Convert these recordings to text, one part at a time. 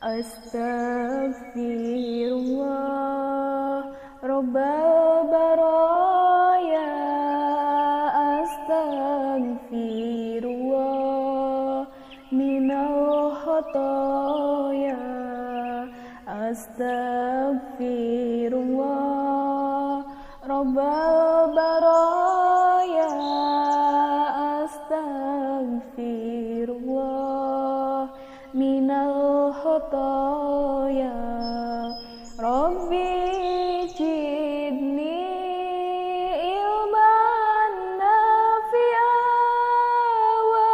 Astaghfirullah Rabbal baraya. Astaghfirullah minal khotoya. Astaghfirullah Rabbal baraya. Astaghfirullah minal khotoya. Rabbi jidni ilman nafi'an wa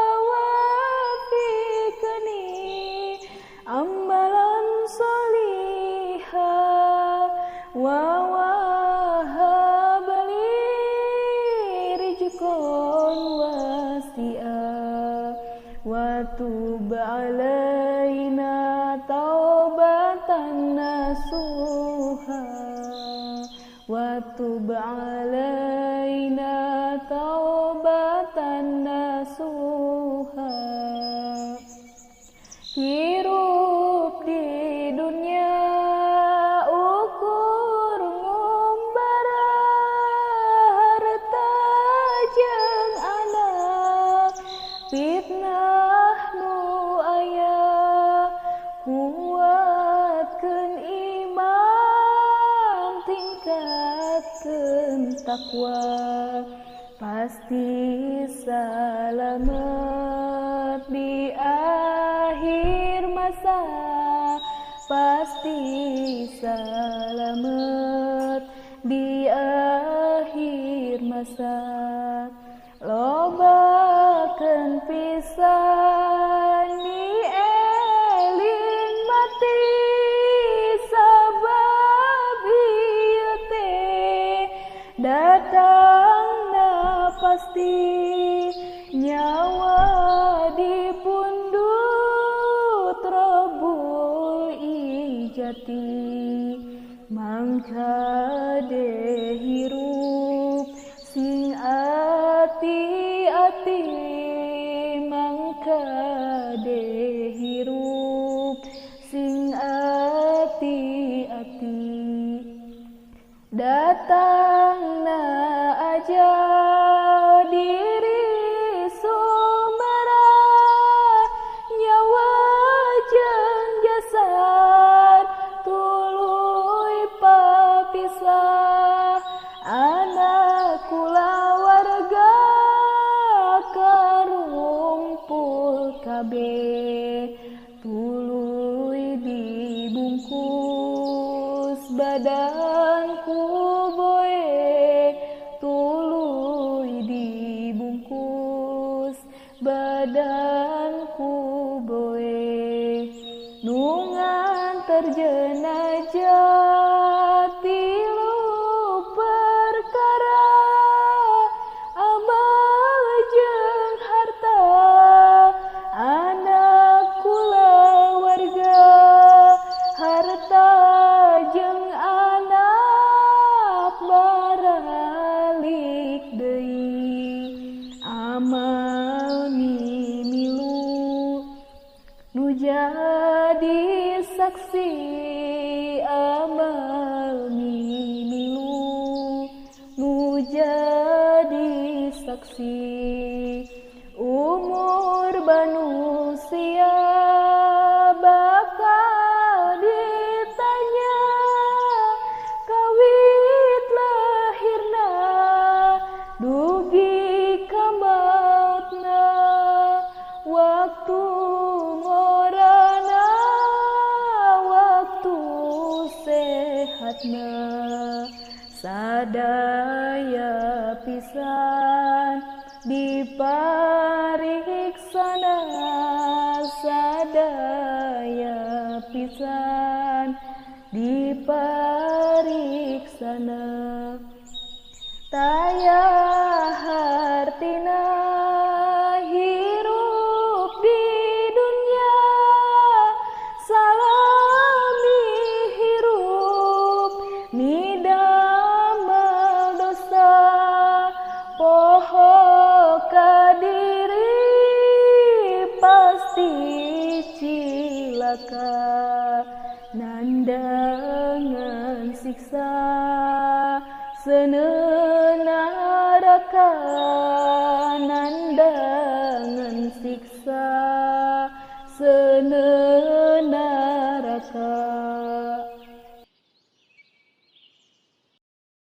wafiqni amalan solihah wa wahabli rizqan wasi'ah wa tub alaina taubatan nasuha wa tub alaina taubatan nasuha. Hirup di dunia ukur ngumbara harta jeung anak fitnah nu aya kuatkeun iman tingkatkeun takwa pasti salamet di akhir masa pasti salamet di akhir masa. Lobakeun pisan dieling mati sabab ieu teh datangna pasti nyawa dipundut Rabbul Ijati. Mangka de hirup sing ati-ati, mangka de hirup sing ati-ati. Datangna ajal diri sumera nyawa jeung jasad tuluy papisah. Anak kulawarga karumpul kabeh tuluy dibungkus badanku boe tuluy dibungkus badanku boe nungan terjenajah tilu perkara amal jeung harta anak kulawarga harta jeung anak baralik deui amal mimilu nu jadi saksi amal mimilu nu jadi saksi umur manusia bakal ditanya kawit lahirna dugi ka mautna waktu ngorana waktu sehatna sadaya pisan dipariksana sadaya pisan dipariksana taya hartina hirup di dunia salami hirup nidamel dosa poho kadiri pasti cilaka. nandangan siksa senenaraka